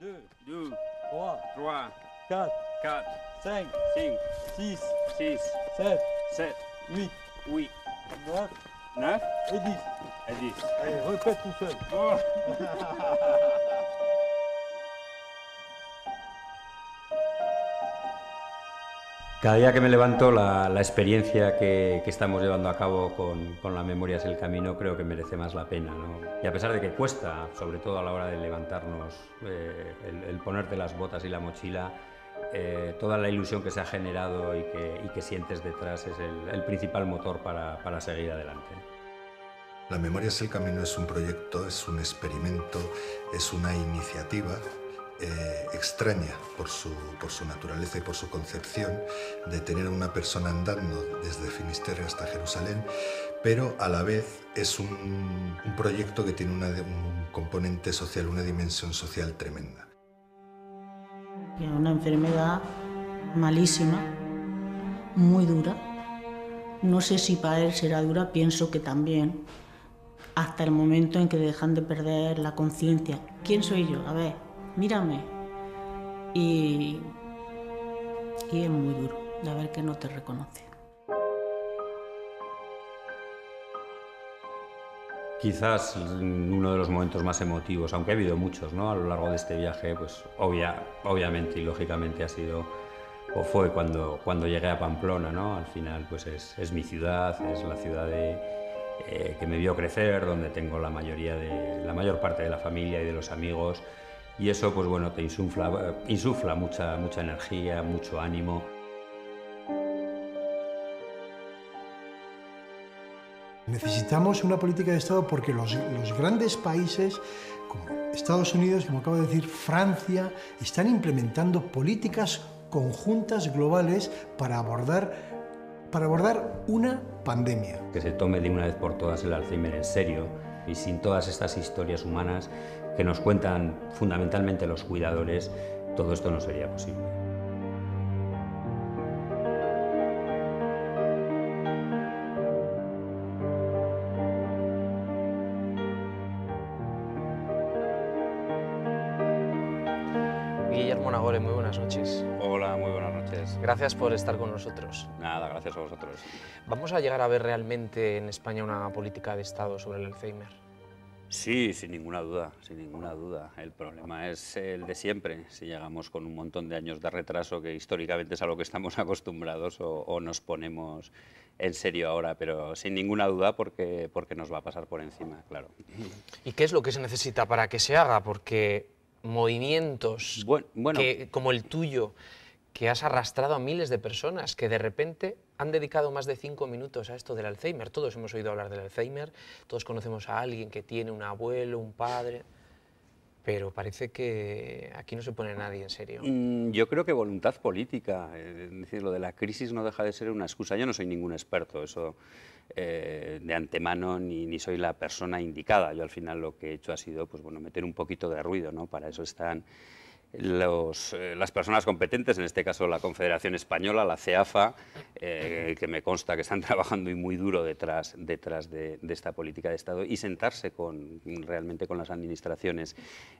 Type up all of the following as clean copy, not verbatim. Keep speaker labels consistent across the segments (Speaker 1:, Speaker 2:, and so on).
Speaker 1: 2,
Speaker 2: 2,
Speaker 1: 3,
Speaker 2: 3,
Speaker 1: 4,
Speaker 2: 4,
Speaker 1: 5,
Speaker 2: 5,
Speaker 1: 6,
Speaker 2: 6,
Speaker 1: 7,
Speaker 2: 7,
Speaker 1: 8,
Speaker 2: 8,
Speaker 1: 9
Speaker 2: 9
Speaker 1: et 10.
Speaker 2: et 10.
Speaker 1: Allez, répète tout seul.
Speaker 2: Oh. Cada día que me levanto, la experiencia que estamos llevando a cabo con la memoria es el camino, creo que merece más la pena, ¿no? Y a pesar de que cuesta, sobre todo a la hora de levantarnos, el ponerte las botas y la mochila, toda la ilusión que se ha generado y que sientes detrás es el principal motor para seguir adelante.
Speaker 3: La Memoria es el Camino es un proyecto, es un experimento, es una iniciativa extraña por su naturaleza y por su concepción de tener a una persona andando desde Finisterre hasta Jerusalén, pero a la vez es un proyecto que tiene un componente social, una dimensión social tremenda.
Speaker 4: Una enfermedad malísima, muy dura. No sé si para él será dura, pienso que también, hasta el momento en que dejan de perder la conciencia. ¿Quién soy yo? A ver, mírame. Y es muy duro de ver que no te reconoce.
Speaker 2: Quizás uno de los momentos más emotivos, aunque ha habido muchos, ¿no? A lo largo de este viaje, pues obviamente y lógicamente ha sido o fue cuando llegué a Pamplona, ¿no? Al final pues es mi ciudad, es la ciudad que me vio crecer, donde tengo la mayor parte de la familia y de los amigos, y eso pues bueno, te insufla mucha energía, mucho ánimo.
Speaker 5: Necesitamos una política de Estado porque los grandes países, como Estados Unidos, como acabo de decir, Francia, están implementando políticas conjuntas globales para abordar una pandemia.
Speaker 2: Que se tome de una vez por todas el Alzheimer en serio, y sin todas estas historias humanas que nos cuentan fundamentalmente los cuidadores, todo esto no sería posible.
Speaker 6: Guillermo Nagore, muy buenas noches.
Speaker 2: Hola, muy buenas noches.
Speaker 6: Gracias por estar con nosotros.
Speaker 2: Nada, gracias a vosotros.
Speaker 6: ¿Vamos a llegar a ver realmente en España una política de Estado sobre el Alzheimer?
Speaker 2: Sí, sin ninguna duda, sin ninguna duda. El problema es el de siempre. Si llegamos con un montón de años de retraso, que históricamente es a lo que estamos acostumbrados, o nos ponemos en serio ahora, pero sin ninguna duda porque nos va a pasar por encima, claro.
Speaker 6: ¿Y qué es lo que se necesita para que se haga? Porque movimientos como el tuyo, que has arrastrado a miles de personas que de repente han dedicado más de 5 minutos a esto del Alzheimer. Todos hemos oído hablar del Alzheimer, todos conocemos a alguien que tiene un abuelo, un padre, pero parece que aquí no se pone nadie en serio.
Speaker 2: Yo creo que voluntad política, es decir, lo de la crisis no deja de ser una excusa. Yo no soy ningún experto, eso de antemano, ni soy la persona indicada. Yo al final lo que he hecho ha sido pues, bueno, meter un poquito de ruido, ¿no? Para eso están las personas competentes, en este caso la Confederación Española, la CEAFA, que me consta que están trabajando y muy duro detrás de esta política de Estado, y sentarse realmente con las administraciones.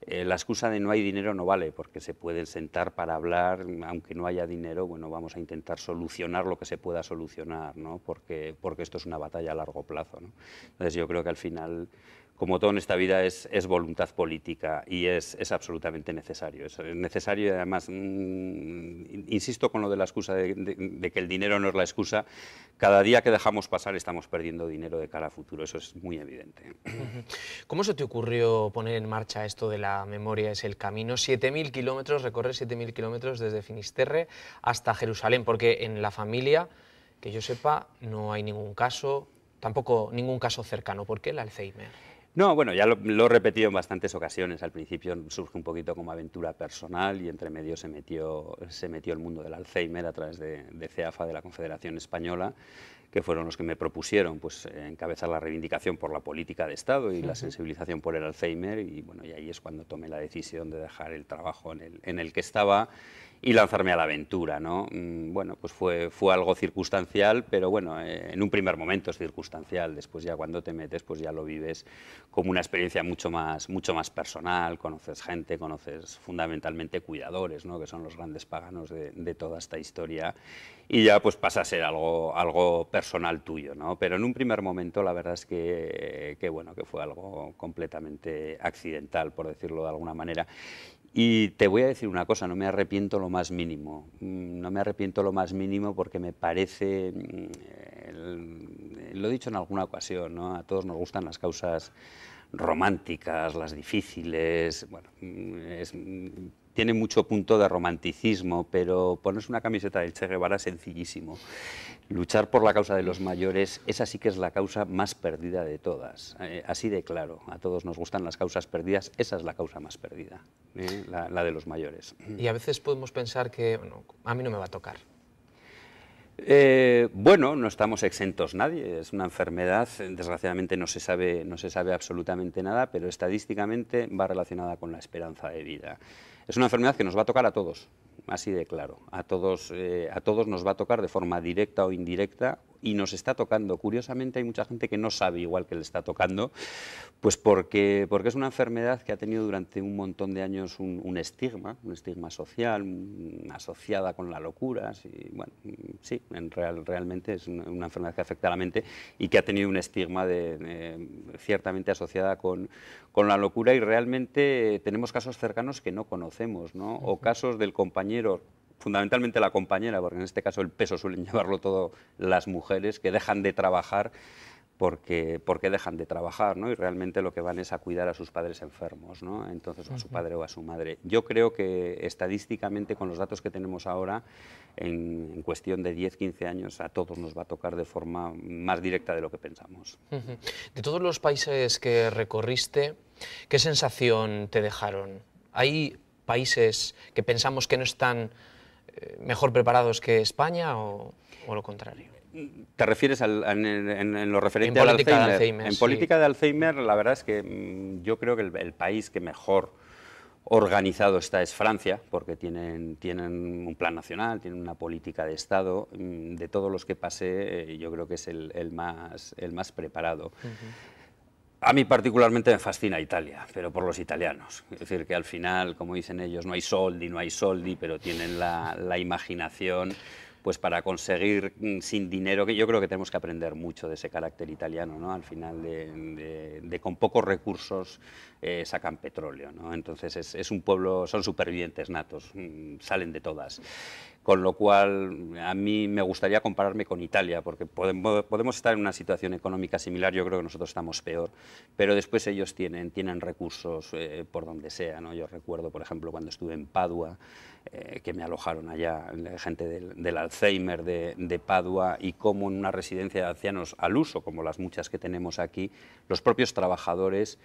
Speaker 2: La excusa de no hay dinero no vale, porque se pueden sentar para hablar, aunque no haya dinero, bueno, vamos a intentar solucionar lo que se pueda solucionar, ¿no? Porque esto es una batalla a largo plazo, ¿no? Entonces yo creo que al final, como todo en esta vida, es voluntad política, y es absolutamente necesario. Es necesario, y además, insisto con lo de la excusa de que el dinero no es la excusa. Cada día que dejamos pasar estamos perdiendo dinero de cara a futuro, eso es muy evidente.
Speaker 6: ¿Cómo se te ocurrió poner en marcha esto de la memoria es el camino? 7.000 kilómetros, recorrer 7.000 kilómetros desde Finisterre hasta Jerusalén, porque en la familia, que yo sepa, no hay ningún caso, tampoco ningún caso cercano. ¿Por qué el Alzheimer?
Speaker 2: No, bueno, ya lo he repetido en bastantes ocasiones. Al principio surge un poquito como aventura personal, y entre medio se metió el mundo del Alzheimer a través de CEAFA, de la Confederación Española, que fueron los que me propusieron pues, encabezar la reivindicación por la política de Estado y la sensibilización por el Alzheimer, y bueno, y ahí es cuando tomé la decisión de dejar el trabajo en el que estaba y lanzarme a la aventura, ¿no? Bueno, pues fue algo circunstancial, pero bueno, en un primer momento es circunstancial, después ya cuando te metes pues ya lo vives como una experiencia mucho más personal, conoces gente, conoces fundamentalmente cuidadores, ¿no? Que son los grandes paganos de toda esta historia, y ya pues pasa a ser algo personal tuyo, ¿no? Pero en un primer momento la verdad es que bueno, que fue algo completamente accidental, por decirlo de alguna manera. Y te voy a decir una cosa, no me arrepiento lo más mínimo. No me arrepiento lo más mínimo porque me parece, lo he dicho en alguna ocasión, ¿no? A todos nos gustan las causas románticas, las difíciles, bueno, tiene mucho punto de romanticismo, pero ponerse una camiseta del Che Guevara es sencillísimo. Luchar por la causa de los mayores, esa sí que es la causa más perdida de todas, así de claro. A todos nos gustan las causas perdidas, esa es la causa más perdida, la de los mayores.
Speaker 6: Y a veces podemos pensar que, bueno, a mí no me va a tocar.
Speaker 2: Bueno, no estamos exentos nadie, es una enfermedad, desgraciadamente no se sabe absolutamente nada, pero estadísticamente va relacionada con la esperanza de vida. Es una enfermedad que nos va a tocar a todos, así de claro, a todos nos va a tocar de forma directa o indirecta, y nos está tocando. Curiosamente hay mucha gente que no sabe igual que le está tocando, pues porque es una enfermedad que ha tenido durante un montón de años un estigma social, asociada con la locura. Bueno, sí, realmente es una enfermedad que afecta a la mente y que ha tenido un estigma ciertamente asociada con la locura, y realmente tenemos casos cercanos que no conocemos, ¿no? O casos del compañero, fundamentalmente la compañera, porque en este caso el peso suelen llevarlo todo las mujeres, que dejan de trabajar porque dejan de trabajar, ¿no? Y realmente lo que van es a cuidar a sus padres enfermos, ¿no? Entonces, a su padre o a su madre. Yo creo que estadísticamente, con los datos que tenemos ahora, en cuestión de 10-15 años, a todos nos va a tocar de forma más directa de lo que pensamos.
Speaker 6: De todos los países que recorriste, ¿qué sensación te dejaron? ¿Hay países que pensamos que no están mejor preparados que España o lo contrario?
Speaker 2: ¿Te refieres en lo referente al Alzheimer? En política de Alzheimer, la verdad es que yo creo que el país que mejor organizado está es Francia, porque tienen un plan nacional, tienen una política de Estado. De todos los que pasé, yo creo que es el más preparado. A mí particularmente me fascina Italia, pero por los italianos. Es decir, que al final, como dicen ellos, no hay soldi, pero tienen la imaginación pues para conseguir sin dinero, que yo creo que tenemos que aprender mucho de ese carácter italiano, ¿no? Al final de con pocos recursos sacan petróleo, ¿no? Entonces es un pueblo, son supervivientes natos, salen de todas. Con lo cual, a mí me gustaría compararme con Italia, porque podemos estar en una situación económica similar, yo creo que nosotros estamos peor, pero después ellos tienen recursos por donde sea, ¿no? Yo recuerdo, por ejemplo, cuando estuve en Padua, que me alojaron allá, gente del Alzheimer de Padua, y cómo en una residencia de ancianos al uso, como las muchas que tenemos aquí, los propios trabajadores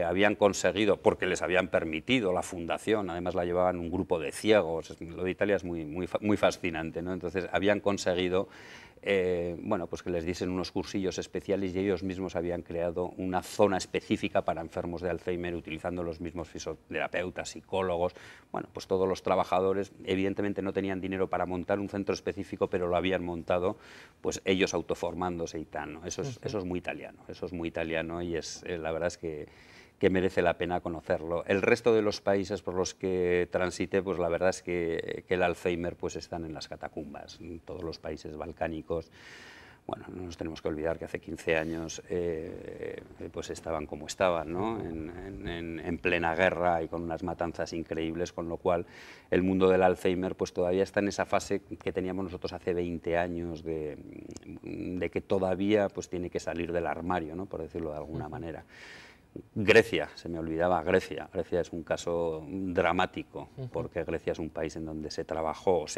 Speaker 2: habían conseguido, porque les habían permitido la fundación, además la llevaban un grupo de ciegos, lo de Italia es muy fascinante, ¿no? Entonces habían conseguido bueno, pues que les diesen unos cursillos especiales, y ellos mismos habían creado una zona específica para enfermos de Alzheimer, utilizando los mismos fisioterapeutas, psicólogos. Bueno, pues todos los trabajadores evidentemente no tenían dinero para montar un centro específico, pero lo habían montado pues ellos autoformándose y tal, ¿no? Eso es muy italiano, y la verdad es que merece la pena conocerlo. El resto de los países por los que transité, pues la verdad es que el Alzheimer pues están en las catacumbas. En todos los países balcánicos, bueno, no nos tenemos que olvidar que hace 15 años pues estaban como estaban, ¿no? En plena guerra y con unas matanzas increíbles, con lo cual el mundo del Alzheimer pues todavía está en esa fase que teníamos nosotros hace 20 años de que todavía pues tiene que salir del armario, ¿no? Por decirlo de alguna manera. Grecia, se me olvidaba Grecia. Grecia es un caso dramático, porque Grecia es un país en donde se ha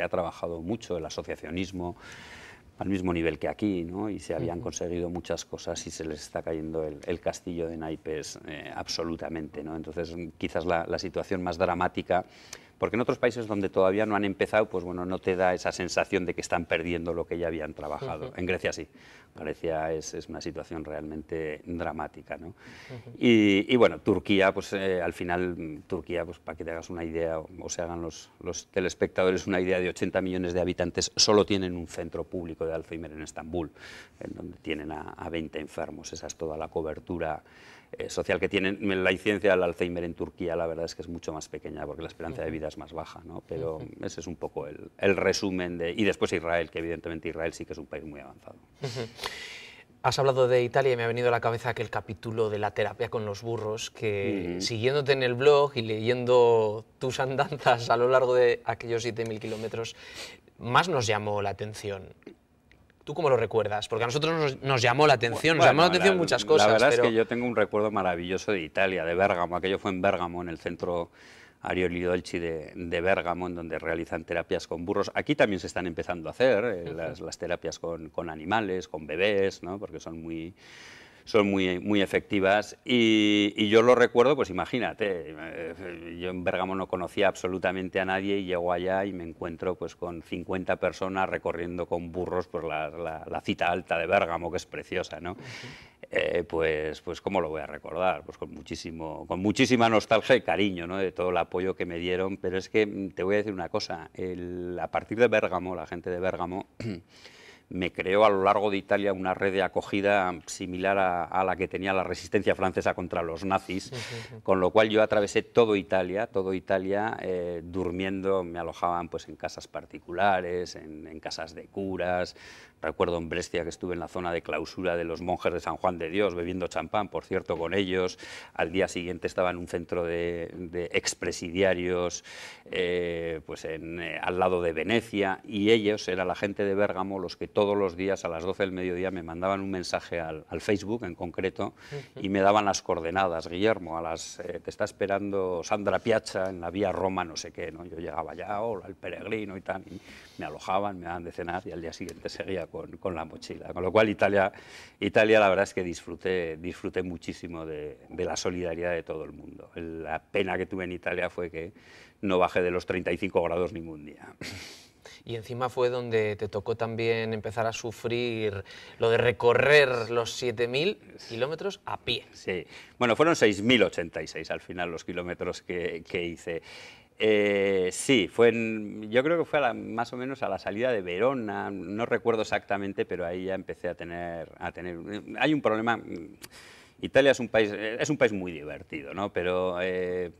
Speaker 2: trabajado mucho el asociacionismo al mismo nivel que aquí, ¿no? Y se habían conseguido muchas cosas y se les está cayendo el castillo de naipes absolutamente, ¿no? Entonces, quizás la situación más dramática Porque en otros países donde todavía no han empezado, pues bueno, no te da esa sensación de que están perdiendo lo que ya habían trabajado. En Grecia sí. Grecia es una situación realmente dramática, ¿no? Y bueno, Turquía, pues al final, Turquía, pues para que te hagas una idea o se hagan los telespectadores una idea, de 80 millones de habitantes, solo tienen un centro público de Alzheimer en Estambul, en donde tienen a 20 enfermos. Esa es toda la cobertura social que tienen. La incidencia del Alzheimer en Turquía, la verdad es que es mucho más pequeña, porque la esperanza de vida es más baja, ¿no? Pero ese es un poco el resumen de... Y después Israel, que evidentemente Israel sí que es un país muy avanzado.
Speaker 6: Has hablado de Italia y me ha venido a la cabeza aquel capítulo de la terapia con los burros, que siguiéndote en el blog y leyendo tus andanzas a lo largo de aquellos 7.000 kilómetros, más nos llamó la atención. ¿Tú cómo lo recuerdas? Porque a nosotros nos llamó la atención, nos llamó la atención muchas cosas.
Speaker 2: La verdad es que yo tengo un recuerdo maravilloso de Italia, de Bérgamo. Aquello fue en Bérgamo, en el centro Arioli Dolci de Bérgamo, en donde realizan terapias con burros. Aquí también se están empezando a hacer las terapias con animales, con bebés, ¿no? Porque son muy efectivas, y yo lo recuerdo, pues imagínate, yo en Bérgamo no conocía absolutamente a nadie y llego allá y me encuentro pues con 50 personas recorriendo con burros pues la cita alta de Bérgamo, que es preciosa, ¿no? Pues ¿cómo lo voy a recordar? Pues con muchísima nostalgia y cariño, ¿no? De todo el apoyo que me dieron, pero es que te voy a decir una cosa, a partir de Bérgamo, la gente de Bérgamo me creó a lo largo de Italia una red de acogida similar a la que tenía la resistencia francesa contra los nazis, con lo cual yo atravesé todo Italia durmiendo, me alojaban pues en casas particulares, en casas de curas. Recuerdo en Brescia que estuve en la zona de clausura de los monjes de San Juan de Dios, bebiendo champán, por cierto, con ellos. Al día siguiente estaba en un centro de expresidiarios, pues al lado de Venecia, y ellos, era la gente de Bérgamo, los que todos los días a las 12 del mediodía me mandaban un mensaje al Facebook en concreto y me daban las coordenadas. Guillermo, te está esperando Sandra Piazza en la vía Roma, no sé qué, ¿no? Yo llegaba ya, hola, el peregrino y tal, y me alojaban, me daban de cenar y al día siguiente seguía con la mochila. Con lo cual Italia la verdad es que disfruté muchísimo de la solidaridad de todo el mundo. La pena que tuve en Italia fue que no bajé de los 35 grados ningún día.
Speaker 6: Y encima fue donde te tocó también empezar a sufrir lo de recorrer los 7.000 kilómetros a pie.
Speaker 2: Sí, bueno, fueron 6.086 al final los kilómetros que hice. Sí, yo creo que fue más o menos a la salida de Verona, no recuerdo exactamente, pero ahí ya empecé a tener... Hay un problema... Italia es un país muy divertido, ¿no? Pero,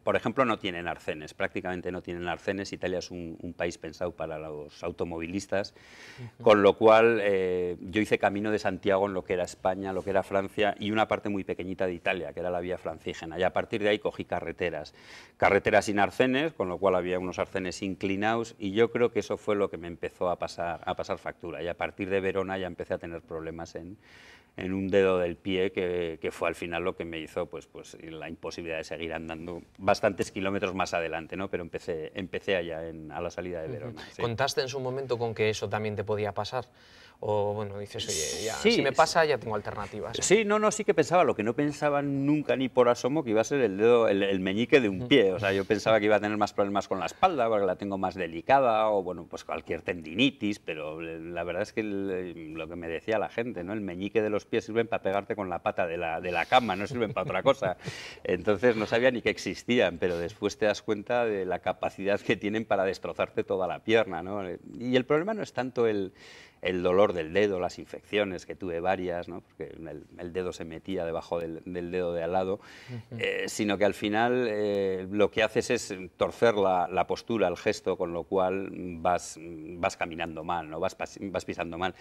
Speaker 2: por ejemplo, no tienen arcenes, prácticamente no tienen arcenes. Italia es un país pensado para los automovilistas, con lo cual yo hice camino de Santiago en lo que era España, lo que era Francia, y una parte muy pequeñita de Italia, que era la vía francígena. Y a partir de ahí cogí carreteras sin arcenes, con lo cual había unos arcenes inclinados, y yo creo que eso fue lo que me empezó a pasar factura. Y a partir de Verona ya empecé a tener problemas en un dedo del pie, que fue al final lo que me hizo pues la imposibilidad de seguir andando bastantes kilómetros más adelante, ¿no? Pero empecé allá a la salida de Verona. Sí.
Speaker 6: ¿Contaste en su momento con que eso también te podía pasar? O bueno, dices, oye, ya, sí, si me pasa ya tengo alternativas.
Speaker 2: Sí, sí que pensaba, lo que no pensaba nunca ni por asomo, que iba a ser el meñique de un pie. O sea, yo pensaba que iba a tener más problemas con la espalda, porque la tengo más delicada, o bueno, pues cualquier tendinitis, pero la verdad es que lo que me decía la gente, ¿no? El meñique de los pies sirven para pegarte con la pata de la cama, no sirven para otra cosa. Entonces no sabía ni que existían, pero después te das cuenta de la capacidad que tienen para destrozarte toda la pierna, ¿no? Y el problema no es tanto el dolor del dedo, las infecciones, que tuve varias, ¿no? Porque el dedo se metía debajo del dedo de al lado, sino que al final lo que haces es torcer la postura, el gesto, con lo cual vas caminando mal, ¿no? Vas pisando mal.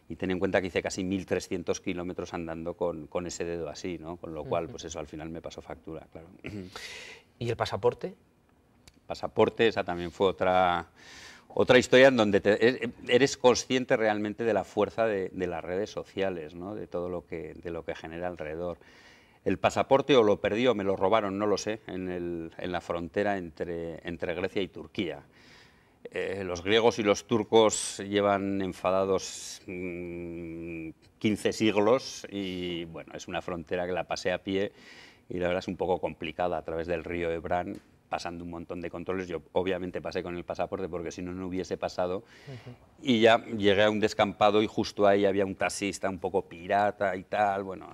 Speaker 2: Y ten en cuenta que hice casi 1.300 kilómetros andando con ese dedo así, ¿no? Con lo cual, pues eso al final me pasó factura, claro.
Speaker 6: ¿Y el pasaporte?
Speaker 2: Pasaporte, esa también fue otra historia en donde eres consciente realmente de la fuerza de las redes sociales, ¿no? De todo lo que genera alrededor. El pasaporte o lo perdí o me lo robaron, no lo sé, en la frontera entre Grecia y Turquía. Los griegos y los turcos llevan enfadados 15 siglos y bueno, es una frontera que la pasé a pie y la verdad es un poco complicada a través del río Ebran. pasando un montón de controles. Yo obviamente pasé con el pasaporte porque si no, no hubiese pasado. Y ya llegué a un descampado y justo ahí había un taxista un poco pirata y tal, bueno,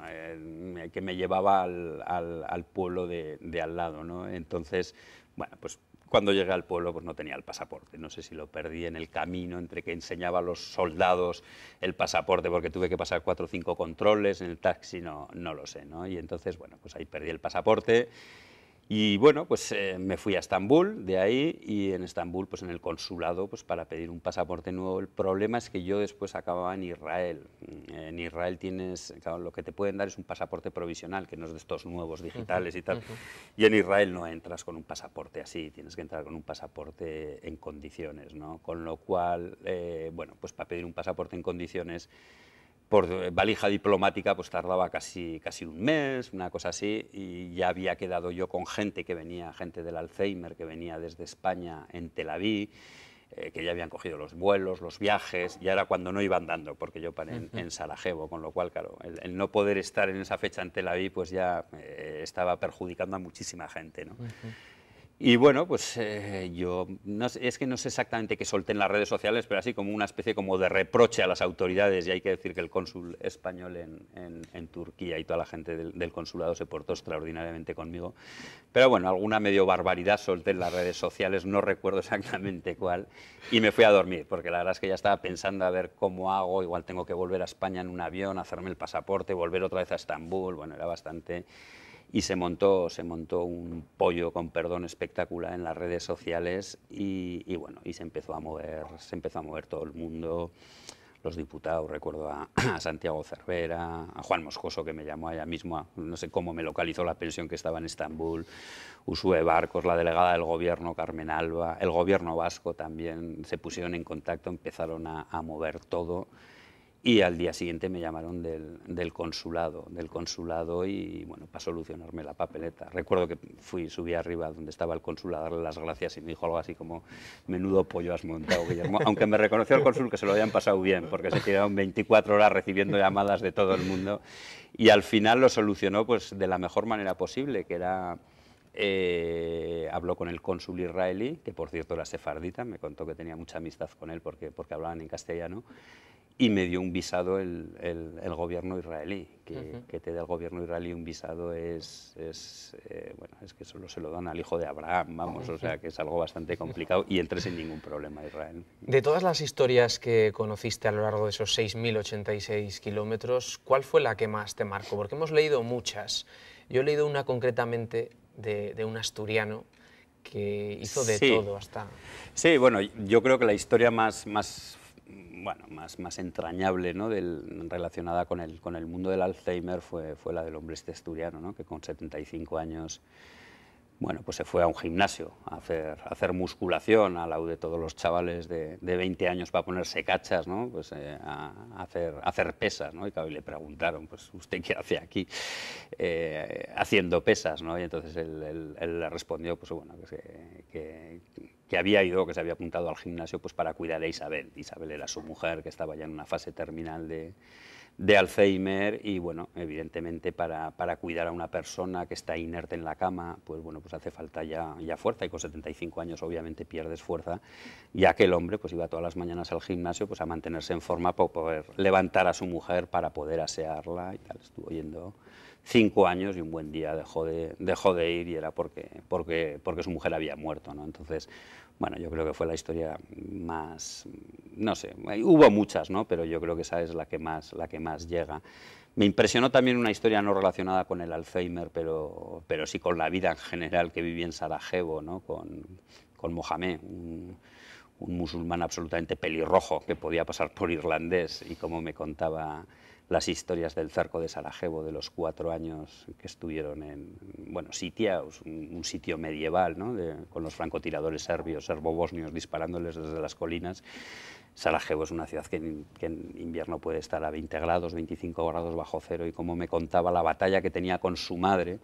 Speaker 2: que me llevaba al pueblo de al lado, ¿no? Entonces, bueno, pues cuando llegué al pueblo pues no tenía el pasaporte, no sé si lo perdí en el camino entre que enseñaba a los soldados el pasaporte porque tuve que pasar 4 o 5 controles, en el taxi no lo sé, ¿no? Y entonces, bueno, pues ahí perdí el pasaporte. Y bueno, pues me fui a Estambul de ahí y en Estambul, pues en el consulado, pues para pedir un pasaporte nuevo. El problema es que yo después acababa en Israel. En Israel tienes, claro, lo que te pueden dar es un pasaporte provisional, que no es de estos nuevos digitales y tal. Y en Israel no entras con un pasaporte así, tienes que entrar con un pasaporte en condiciones, ¿no? Con lo cual, bueno, pues para pedir un pasaporte en condiciones, por valija diplomática pues tardaba casi un mes, una cosa así, y ya había quedado yo con gente que venía, gente del Alzheimer, que venía desde España en Tel Aviv, que ya habían cogido los vuelos, los viajes, y era cuando no iban dando, porque yo paré en Sarajevo, con lo cual, claro, el no poder estar en esa fecha en Tel Aviv pues ya estaba perjudicando a muchísima gente, ¿no? Y bueno, pues yo es que no sé exactamente qué solté en las redes sociales, pero así como una especie como de reproche a las autoridades, y hay que decir que el cónsul español en Turquía y toda la gente del consulado se portó extraordinariamente conmigo. Pero bueno, alguna medio barbaridad solté en las redes sociales, no recuerdo exactamente cuál, y me fui a dormir, porque la verdad es que ya estaba pensando a ver cómo hago, igual tengo que volver a España en un avión, hacerme el pasaporte, volver otra vez a Estambul, bueno, era bastante... Y se montó un pollo, con perdón, espectacular en las redes sociales y bueno, y se empezó a mover todo el mundo, los diputados, recuerdo a Santiago Cervera, a Juan Moscoso, que me llamó allá mismo, no sé cómo me localizó la pensión, que estaba en Estambul, Uxue Barcos, la delegada del gobierno, Carmen Alba, el gobierno vasco también se pusieron en contacto, empezaron a mover todo. Y al día siguiente me llamaron del consulado y bueno, para solucionarme la papeleta. Recuerdo que subí arriba donde estaba el cónsul a darle las gracias y me dijo algo así como: menudo pollo has montado, Guillermo. Aunque me reconoció el cónsul que se lo habían pasado bien, porque se tiraron 24 horas recibiendo llamadas de todo el mundo y al final lo solucionó pues de la mejor manera posible, que era... habló con el cónsul israelí, que por cierto era sefardita, me contó que tenía mucha amistad con él porque hablaban en castellano, y me dio un visado el gobierno israelí, que te dé el gobierno israelí un visado bueno, es que solo se lo dan al hijo de Abraham, vamos, o sea que es algo bastante complicado y entré sin ningún problema a Israel.
Speaker 6: De todas las historias que conociste a lo largo de esos 6.086 kilómetros, ¿cuál fue la que más te marcó? Porque hemos leído muchas. Yo he leído una concretamente de un asturiano que hizo de todo hasta... Sí,
Speaker 2: bueno, yo creo que la historia más entrañable, ¿no? Relacionada con el mundo del Alzheimer fue la del hombre este asturiano, ¿no? Que con 75 años bueno, pues se fue a un gimnasio a hacer musculación, al lado de todos los chavales de 20 años para ponerse cachas, ¿no? Pues a hacer pesas, ¿no? Y claro, le preguntaron, pues, ¿usted qué hace aquí haciendo pesas, ¿no? Y entonces él le respondió, pues bueno, que había ido, que se había apuntado al gimnasio pues para cuidar a Isabel. Isabel era su mujer, que estaba ya en una fase terminal de Alzheimer, y bueno, evidentemente para cuidar a una persona que está inerte en la cama, pues bueno, pues hace falta ya fuerza, y con 75 años obviamente pierdes fuerza, ya que el hombre pues iba todas las mañanas al gimnasio pues a mantenerse en forma para poder levantar a su mujer, para poder asearla y tal. Estuvo yendo 5 años y un buen día dejó de ir, y era porque su mujer había muerto, ¿no? Entonces, bueno, yo creo que fue la historia más, no sé, hubo muchas, ¿no? Pero yo creo que esa es la que más llega. Me impresionó también una historia no relacionada con el Alzheimer, pero sí con la vida en general, que viví en Sarajevo, ¿no? Con Mohamed, un musulmán absolutamente pelirrojo que podía pasar por irlandés, y como me contaba las historias del cerco de Sarajevo, de los 4 años que estuvieron sitiados, un sitio medieval, ¿no? Con los francotiradores serbo-bosnios disparándoles desde las colinas. Sarajevo es una ciudad que en invierno puede estar a 20 grados, 25 grados bajo cero, y como me contaba la batalla que tenía con su madre,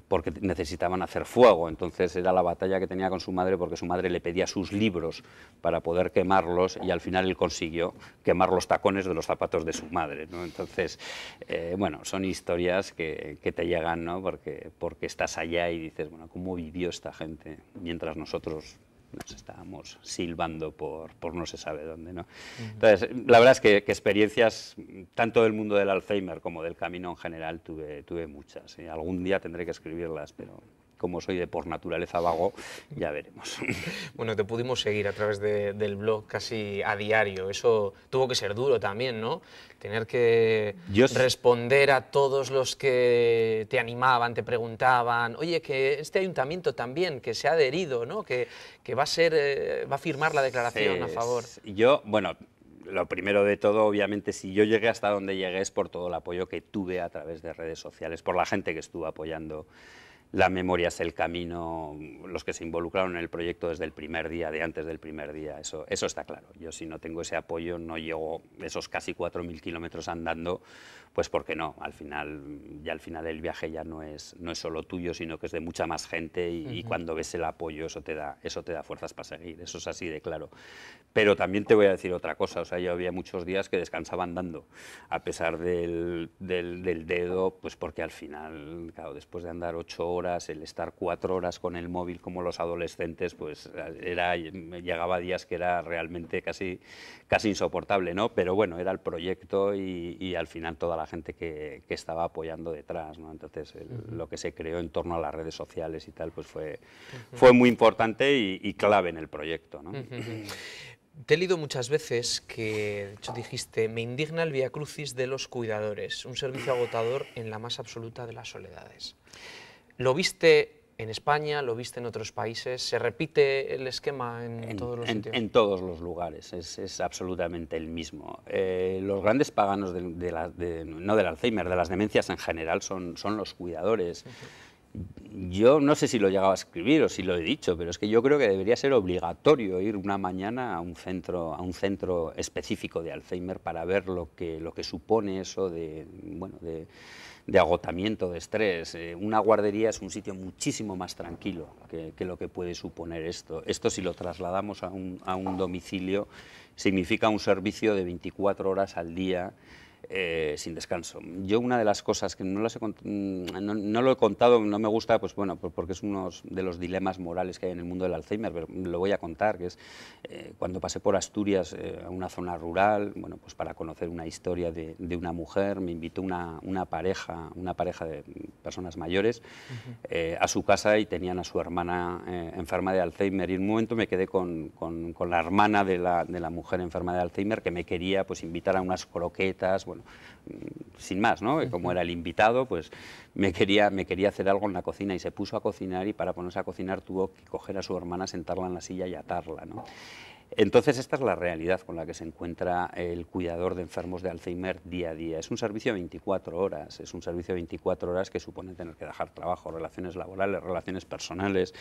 Speaker 2: porque necesitaban hacer fuego. Entonces era la batalla que tenía con su madre, porque su madre le pedía sus libros para poder quemarlos, y al final él consiguió quemar los tacones de los zapatos de su madre, ¿no? Entonces, bueno, son historias que te llegan, ¿no? Porque estás allá y dices, bueno, ¿cómo vivió esta gente mientras nosotros nos estábamos silbando por no se sabe dónde, ¿no? Entonces, la verdad es que experiencias, tanto del mundo del Alzheimer como del camino en general, tuve muchas. Algún día tendré que escribirlas, pero como soy de por naturaleza vago, ya veremos.
Speaker 6: Bueno, te pudimos seguir a través del blog casi a diario. Eso tuvo que ser duro también, ¿no? Tener que responder a todos los que te animaban, te preguntaban, oye, que este ayuntamiento también, que se ha adherido, ¿no? Que va a firmar la declaración a favor.
Speaker 2: Yo, bueno, lo primero de todo, obviamente, si yo llegué hasta donde llegué es por todo el apoyo que tuve a través de redes sociales, por la gente que estuvo apoyando La Memoria es el Camino, los que se involucraron en el proyecto desde el primer día, de antes del primer día, eso está claro. Yo, si no tengo ese apoyo, no llego esos casi 4.000 kilómetros andando, pues porque no, al final el viaje ya no es solo tuyo, sino que es de mucha más gente, y cuando ves el apoyo eso te da fuerzas para seguir, eso es así de claro. Pero también te voy a decir otra cosa, o sea, yo había muchos días que descansaba andando, a pesar del dedo, pues porque al final, claro, después de andar 8 horas, el estar 4 horas con el móvil como los adolescentes, pues llegaba a días que era realmente casi insoportable, ¿no? Pero bueno, era el proyecto y al final toda la gente que estaba apoyando detrás, ¿no? Entonces lo que se creó en torno a las redes sociales y tal, pues fue muy importante y clave en el proyecto, ¿no?
Speaker 6: Te he leído muchas veces que, de hecho, dijiste, me indigna el viacrucis de los cuidadores, un servicio agotador en la más absoluta de las soledades. ¿Lo viste en España, lo viste en otros países? ¿Se repite el esquema en todos los sitios?
Speaker 2: En todos los lugares, es absolutamente el mismo. Los grandes paganos no del Alzheimer, de las demencias en general, son los cuidadores. Yo no sé si lo he llegado a escribir o si lo he dicho, pero es que yo creo que debería ser obligatorio ir una mañana a un centro específico de Alzheimer para ver lo que supone eso de agotamiento, de estrés. Una guardería es un sitio muchísimo más tranquilo que lo que puede suponer esto. Esto, si lo trasladamos a un domicilio, significa un servicio de 24 horas al día, sin descanso. Yo, una de las cosas que no lo he contado, no me gusta, pues bueno, porque es uno de los dilemas morales que hay en el mundo del Alzheimer, pero lo voy a contar, que es cuando pasé por Asturias, a una zona rural, bueno, pues para conocer una historia de una mujer, me invitó una pareja de personas mayores a su casa, y tenían a su hermana enferma de Alzheimer, y en un momento me quedé con la hermana de la mujer enferma de Alzheimer, que me quería pues invitar a unas croquetas, bueno, sin más, ¿no? Como era el invitado, pues me quería hacer algo en la cocina, y se puso a cocinar, y para ponerse a cocinar tuvo que coger a su hermana, sentarla en la silla y atarla, ¿no? Entonces, esta es la realidad con la que se encuentra el cuidador de enfermos de Alzheimer día a día. Es un servicio de 24 horas, es un servicio de 24 horas que supone tener que dejar trabajo, relaciones laborales, relaciones personales.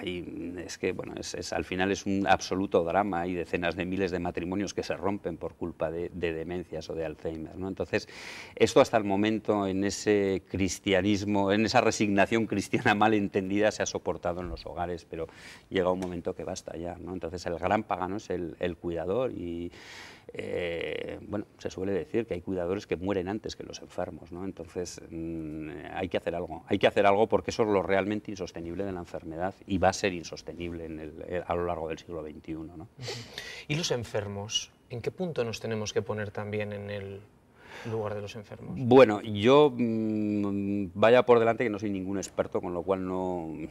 Speaker 2: Y es que, bueno, al final es un absoluto drama. Hay decenas de miles de matrimonios que se rompen por culpa de demencias o de Alzheimer, ¿no? Entonces, esto hasta el momento, en ese cristianismo, en esa resignación cristiana mal entendida, se ha soportado en los hogares, pero llega un momento que basta ya, ¿no? Entonces, el gran pagano es el cuidador, y bueno, se suele decir que hay cuidadores que mueren antes que los enfermos, ¿no? Entonces, hay que hacer algo, porque eso es lo realmente insostenible de la enfermedad, y va a ser insostenible a lo largo del siglo XXI, ¿no?
Speaker 6: ¿Y los enfermos? ¿En qué punto nos tenemos que poner también en el lugar de los enfermos?
Speaker 2: Bueno, yo vaya por delante que no soy ningún experto, con lo cual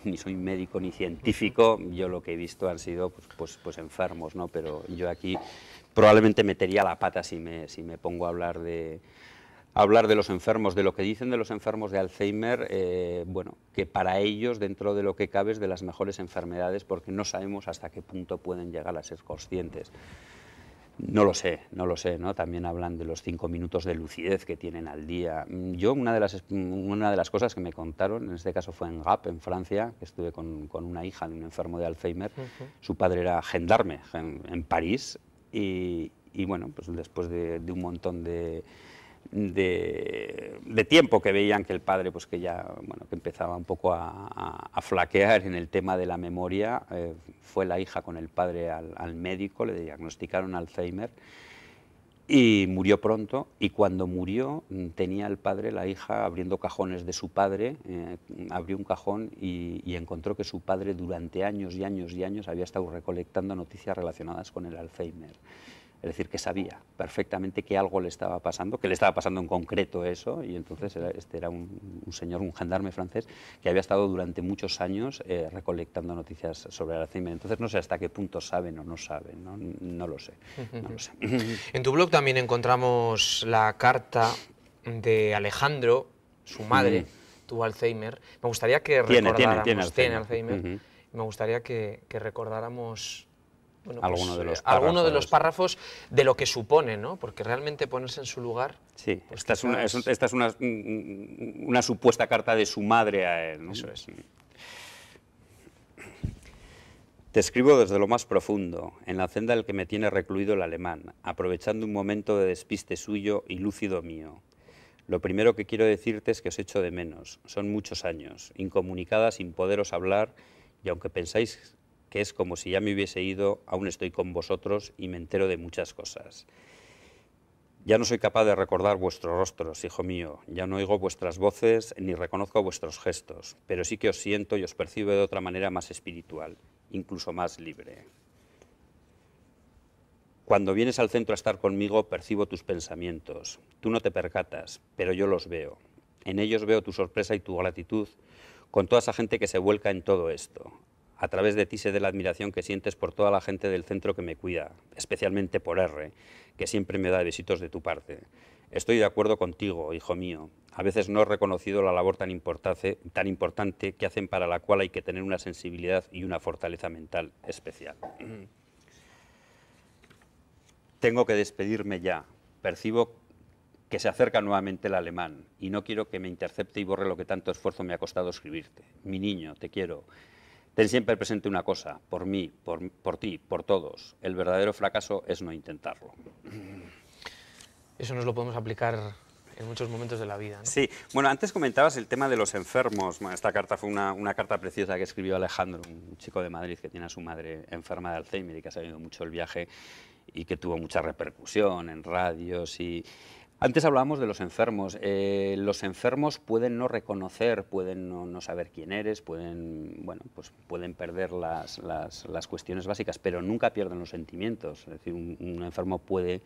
Speaker 2: ni soy médico ni científico. Yo lo que he visto han sido pues enfermos, ¿no? Pero yo aquí probablemente metería la pata si me pongo a hablar de los enfermos, de lo que dicen de los enfermos de Alzheimer. Bueno, que para ellos, dentro de lo que cabe, es de las mejores enfermedades, porque no sabemos hasta qué punto pueden llegar a ser conscientes. No lo sé, ¿no? También hablan de los 5 minutos de lucidez que tienen al día. Yo, una de las cosas que me contaron, en este caso fue en Gap, en Francia, que estuve con una hija de un enfermo de Alzheimer. Su padre era gendarme en París, y bueno, pues después de un montón de de tiempo, que veían que el padre, pues que ya, bueno, que empezaba un poco a flaquear en el tema de la memoria. Fue la hija con el padre al médico, le diagnosticaron Alzheimer y murió pronto, y cuando murió tenía el padre, la hija, abriendo cajones de su padre, abrió un cajón y encontró que su padre durante años y años y años había estado recolectando noticias relacionadas con el Alzheimer. Es decir, que sabía perfectamente que algo le estaba pasando, que le estaba pasando en concreto eso, y entonces este era un señor, un gendarme francés, que había estado durante muchos años recolectando noticias sobre el Alzheimer. Entonces no sé hasta qué punto saben o no saben, no lo sé. No lo sé.
Speaker 6: En tu blog también encontramos la carta de Alejandro, su madre, tuvo Alzheimer. Me gustaría que recordáramos... Tiene Alzheimer. Me gustaría que recordáramos... Bueno, pues, alguno de los párrafos de lo que supone, ¿no? Porque realmente ponerse en su lugar...
Speaker 2: Sí, pues esta es una supuesta carta de su madre a él, ¿no?
Speaker 6: Eso es.
Speaker 2: Te escribo desde lo más profundo, en la celda del que me tiene recluido el alemán, aprovechando un momento de despiste suyo y lúcido mío. Lo primero que quiero decirte es que os echo de menos. Son muchos años, incomunicada, sin poderos hablar, y aunque pensáis que es como si ya me hubiese ido, aún estoy con vosotros y me entero de muchas cosas. Ya no soy capaz de recordar vuestros rostros, hijo mío, ya no oigo vuestras voces ni reconozco vuestros gestos, pero sí que os siento y os percibo de otra manera más espiritual, incluso más libre. Cuando vienes al centro a estar conmigo, percibo tus pensamientos. Tú no te percatas, pero yo los veo. En ellos veo tu sorpresa y tu gratitud con toda esa gente que se vuelca en todo esto. A través de ti sé de la admiración que sientes por toda la gente del centro que me cuida, especialmente por R, que siempre me da besitos de tu parte. Estoy de acuerdo contigo, hijo mío. A veces no he reconocido la labor tan importante que hacen, para la cual hay que tener una sensibilidad y una fortaleza mental especial. Tengo que despedirme ya. Percibo que se acerca nuevamente el alemán y no quiero que me intercepte y borre lo que tanto esfuerzo me ha costado escribirte. Mi niño, te quiero. Ten siempre presente una cosa, por mí, por ti, por todos. El verdadero fracaso es no intentarlo.
Speaker 6: Eso nos lo podemos aplicar en muchos momentos de la vida, ¿no?
Speaker 2: Sí. Bueno, antes comentabas el tema de los enfermos. Bueno, esta carta fue una carta preciosa que escribió Alejandro, un chico de Madrid que tiene a su madre enferma de Alzheimer y que ha sabido mucho el viaje y que tuvo mucha repercusión en radios y... Antes hablábamos de los enfermos. Los enfermos pueden no reconocer, pueden no saber quién eres, pueden perder las cuestiones básicas, pero nunca pierden los sentimientos. Es decir, un enfermo puede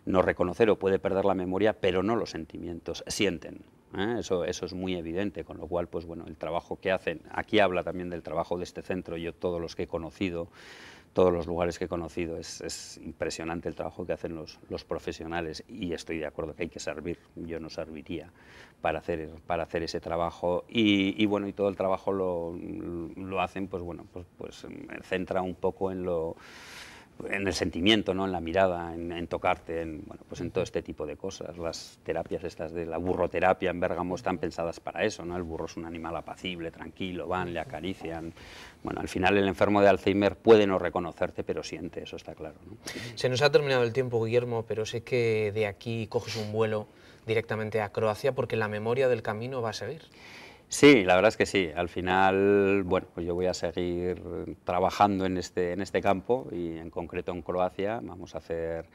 Speaker 2: no reconocer o puede perder la memoria, pero no los sentimientos, sienten. Eso es muy evidente, con lo cual, pues bueno, el trabajo que hacen, aquí habla también del trabajo de este centro, yo todos los que he conocido, todos los lugares que he conocido, es impresionante el trabajo que hacen los profesionales y estoy de acuerdo que hay que servir, yo no serviría para hacer ese trabajo y bueno, y todo el trabajo lo hacen, pues bueno, pues centra un poco en el sentimiento, ¿no? En la mirada, en tocarte, en todo este tipo de cosas. Las terapias estas de la burroterapia en Bérgamo están pensadas para eso, ¿no? El burro es un animal apacible, tranquilo, van, le acarician. Bueno, al final el enfermo de Alzheimer puede no reconocerte, pero siente, eso está claro, ¿no?
Speaker 6: Se nos ha terminado el tiempo, Guillermo, pero sé que de aquí coges un vuelo directamente a Croacia porque la memoria del camino va a seguir.
Speaker 2: Sí, la verdad es que sí. Al final, bueno, pues yo voy a seguir trabajando en este campo y en concreto en Croacia. Vamos a hacer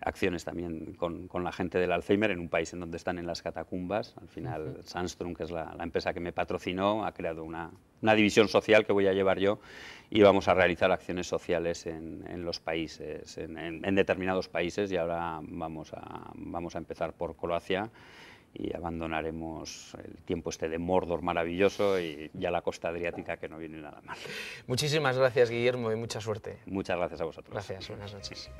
Speaker 2: acciones también con la gente del Alzheimer en un país en donde están en las catacumbas. Al final, Sandstrom, que es la empresa que me patrocinó, ha creado una división social que voy a llevar yo y vamos a realizar acciones sociales en los países, en determinados países, y ahora vamos a empezar por Croacia y abandonaremos el tiempo de Mordor maravilloso y ya la costa adriática, que no viene nada mal.
Speaker 6: Muchísimas gracias, Guillermo, y mucha suerte.
Speaker 2: Muchas gracias a vosotros.
Speaker 6: Gracias, buenas noches.